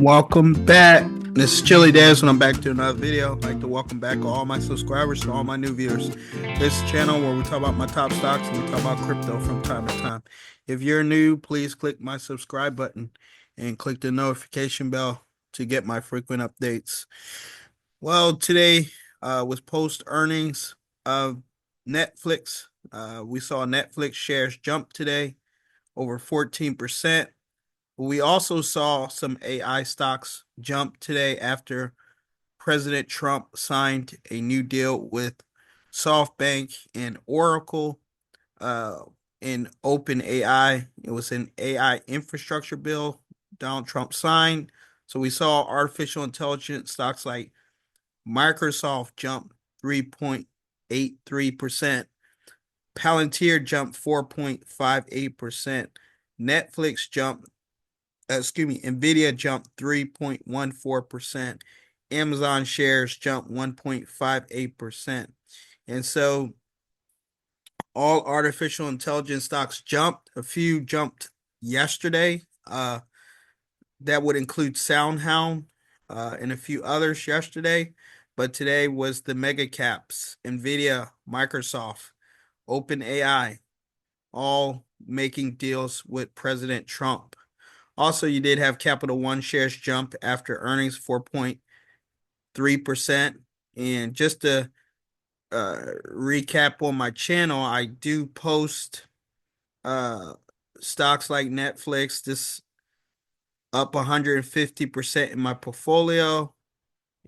Welcome back. This is Chili Daz, and I'm back to another video. I'd like to welcome back all my subscribers and all my new viewers. This is a channel where we talk about my top stocks and we talk about crypto from time to time. If you're new, please click my subscribe button and click the notification bell to get my frequent updates. Well, today was post earnings of Netflix. We saw Netflix shares jump today over 14%. We also saw some AI stocks jump today after President Trump signed a new deal with SoftBank and Oracle uh, in OpenAI. It was an AI infrastructure bill Donald Trump signed. So we saw artificial intelligence stocks like Microsoft jump 3.83%. Palantir jumped 4.58%. Netflix jumped Nvidia jumped 3.14%. Amazon shares jumped 1.58%. And so all artificial intelligence stocks jumped. A few jumped yesterday. That would include SoundHound and a few others yesterday. But today was the mega caps, Nvidia, Microsoft, OpenAI, all making deals with President Trump. Also, you did have Capital One shares jump after earnings 4.3%. And just to recap on my channel, I do post stocks like Netflix. This up 150% in my portfolio.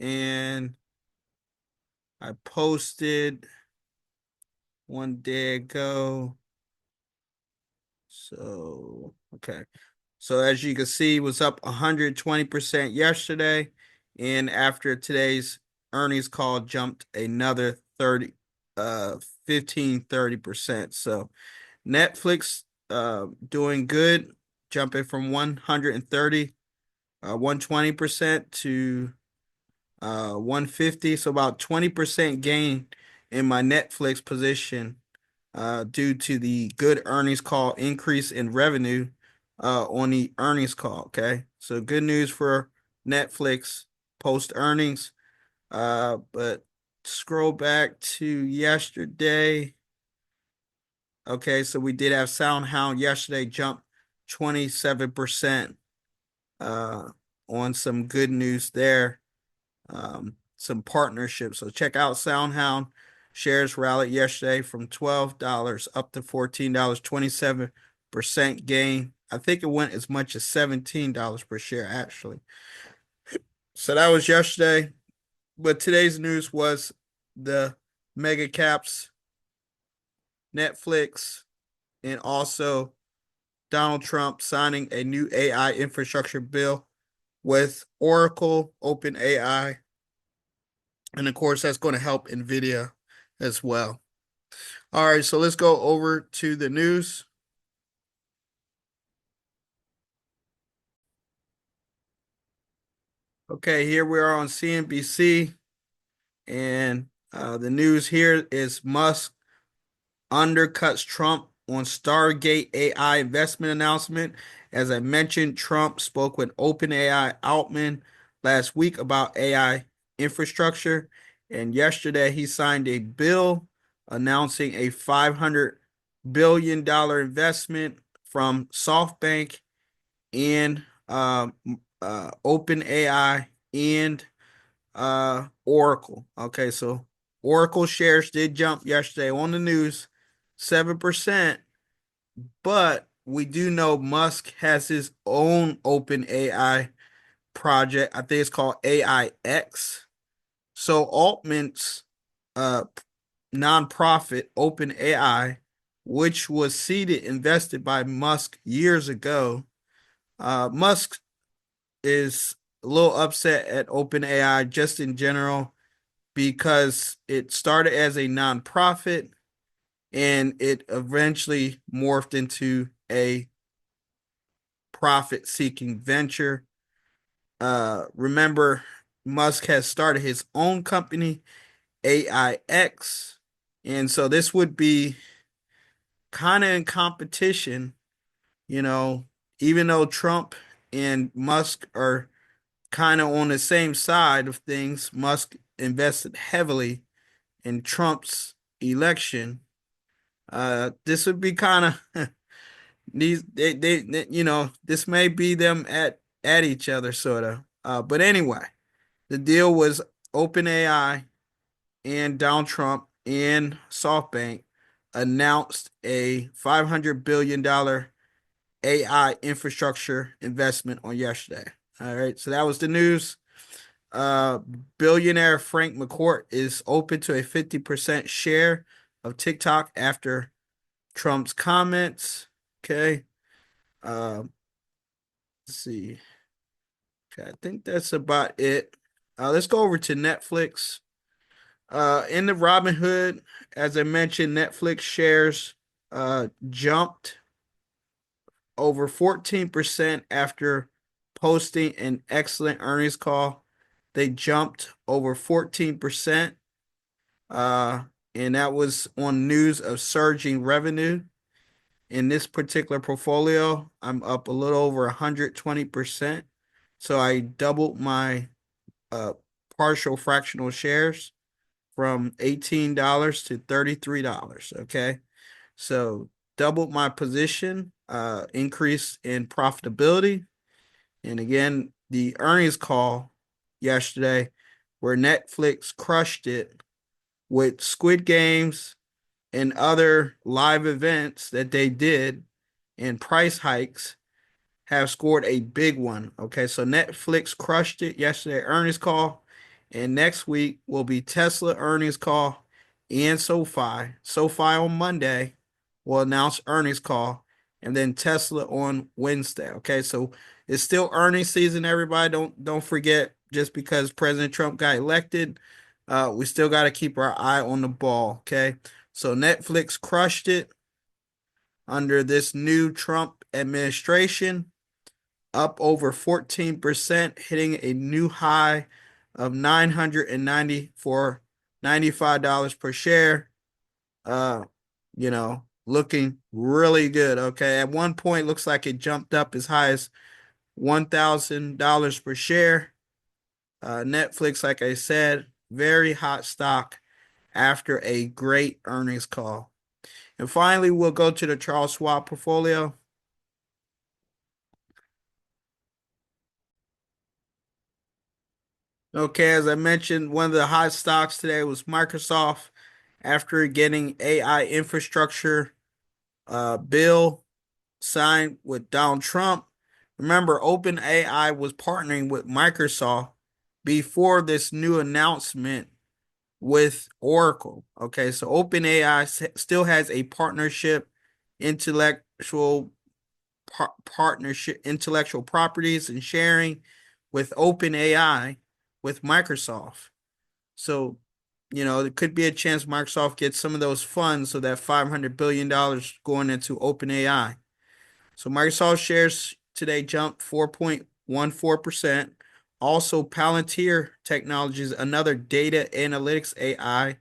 And I posted one day ago. So, okay. So as you can see, it was up 120% yesterday, and after today's earnings call, jumped another 30%. So Netflix doing good, jumping from 120% to 150. So about 20% gain in my Netflix position due to the good earnings call increase in revenue on the earnings call. Okay, so good news for Netflix post earnings. But scroll back to yesterday. Okay, so we did have SoundHound yesterday jump 27% on some good news there. Some partnerships. So check out SoundHound. Shares rallied yesterday from $12 up to $14, 27% gain. I think it went as much as $17 per share, actually. So that was yesterday. But today's news was the mega caps, Netflix, and also Donald Trump signing a new AI infrastructure bill with Oracle, OpenAI, and of course, that's going to help NVIDIA as well. All right, so let's go over to the news. Okay, here we are on CNBC, and the news here is Musk undercuts Trump on Stargate AI investment announcement. As I mentioned, Trump spoke with OpenAI Altman last week about AI infrastructure, and yesterday he signed a bill announcing a $500 billion investment from SoftBank and OpenAI and Oracle. Okay, so Oracle shares did jump yesterday on the news 7%, but we do know Musk has his own OpenAI project. I think it's called AIX. So Altman's nonprofit OpenAI, which was seeded, invested by Musk years ago. Musk is a little upset at OpenAI just in general because it started as a nonprofit and it eventually morphed into a profit-seeking venture. Remember, Musk has started his own company, AIX, and so this would be kind of in competition, you know, even though Trump and Musk are kind of on the same side of things, Musk invested heavily in Trump's election. This would be kind of this may be them at each other sort of. But anyway, the deal was OpenAI and Donald Trump and SoftBank announced a $500 billion AI infrastructure investment on yesterday. All right, so that was the news. Uh, Billionaire Frank McCourt is open to a 50% share of TikTok after Trump's comments. Okay. Let's see. Okay, I think that's about it. Let's go over to Netflix. In the Robinhood, as I mentioned, Netflix shares jumped over 14% after posting an excellent earnings call. They jumped over 14%, and that was on news of surging revenue. In this particular portfolio, I'm up a little over 120%. So I doubled my uh, partial fractional shares from $18 to $33. Okay. So doubled my position, increase in profitability. And again, the earnings call yesterday where Netflix crushed it with Squid Games and other live events that they did and price hikes have scored a big one. Okay, so Netflix crushed it yesterday earnings call, and next week will be Tesla earnings call and SoFi. SoFi on Monday will announce earnings call, and then Tesla on Wednesday. Okay, so it's still earnings season. Everybody, don't forget. Just because President Trump got elected, we still got to keep our eye on the ball. Okay, so Netflix crushed it under this new Trump administration, up over 14%, hitting a new high of $995 per share. Uh, looking really good. Okay. At one point, looks like it jumped up as high as $1,000 per share. Netflix, like I said, very hot stock after a great earnings call. And finally, we'll go to the Charles Schwab portfolio. Okay, as I mentioned, one of the hot stocks today was Microsoft after getting AI infrastructure bill signed with Donald Trump. Remember, OpenAI was partnering with Microsoft before this new announcement with Oracle. Okay, so OpenAI still has a intellectual properties and sharing with OpenAI with Microsoft. So, there could be a chance Microsoft gets some of those funds, so that $500 billion going into OpenAI. So Microsoft shares today jumped 4.14%. Also, Palantir Technologies, another data analytics AI,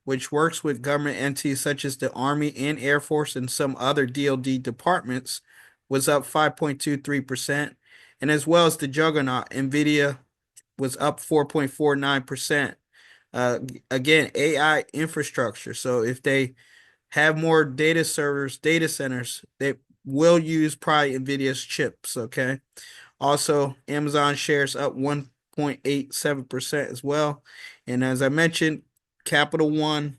which works with government entities such as the Army and Air Force and some other DoD departments, was up 5.23%. And as well as the juggernaut, NVIDIA was up 4.49%. Again, AI infrastructure. So if they have more data servers, data centers, they will use probably NVIDIA's chips. Okay. Also, Amazon shares up 1.87% as well. And as I mentioned, Capital One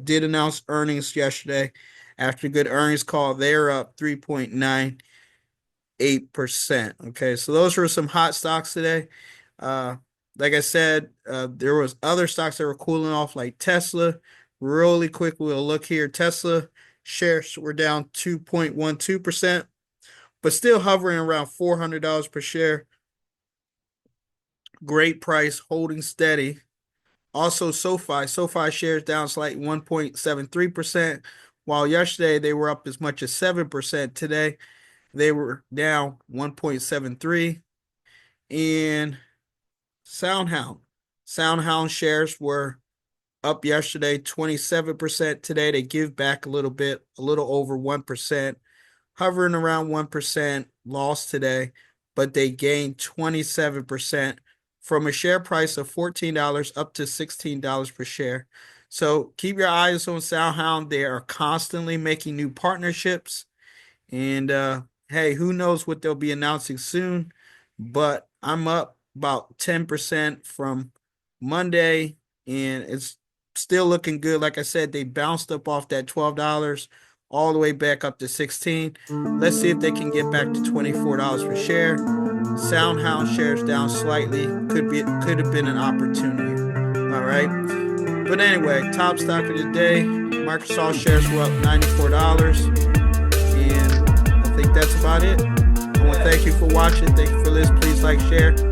did announce earnings yesterday. After a good earnings call, they're up 3.98%. Okay, so those were some hot stocks today. Like I said, there was other stocks that were cooling off, like Tesla. Really quick, we'll look here. Tesla shares were down 2.12%, but still hovering around $400 per share. Great price, holding steady. Also, SoFi shares down slightly 1.73%, while yesterday they were up as much as 7%. Today, they were down 1.73%. And SoundHound shares were up yesterday 27%. Today, they give back a little bit, a little over 1%, hovering around 1%, lost today, but they gained 27% from a share price of $14 up to $16 per share. So keep your eyes on SoundHound. They are constantly making new partnerships. And hey, who knows what they'll be announcing soon. But I'm up about 10% from Monday, and it's still looking good. Like I said, they bounced up off that $12 all the way back up to 16. Let's see if they can get back to $24 per share. SoundHound shares down slightly. Could have been an opportunity. All right. But anyway, top stock of the day, Microsoft shares were up $94. And I think that's about it. I want to thank you for watching. Thank you for listening. Please like, share.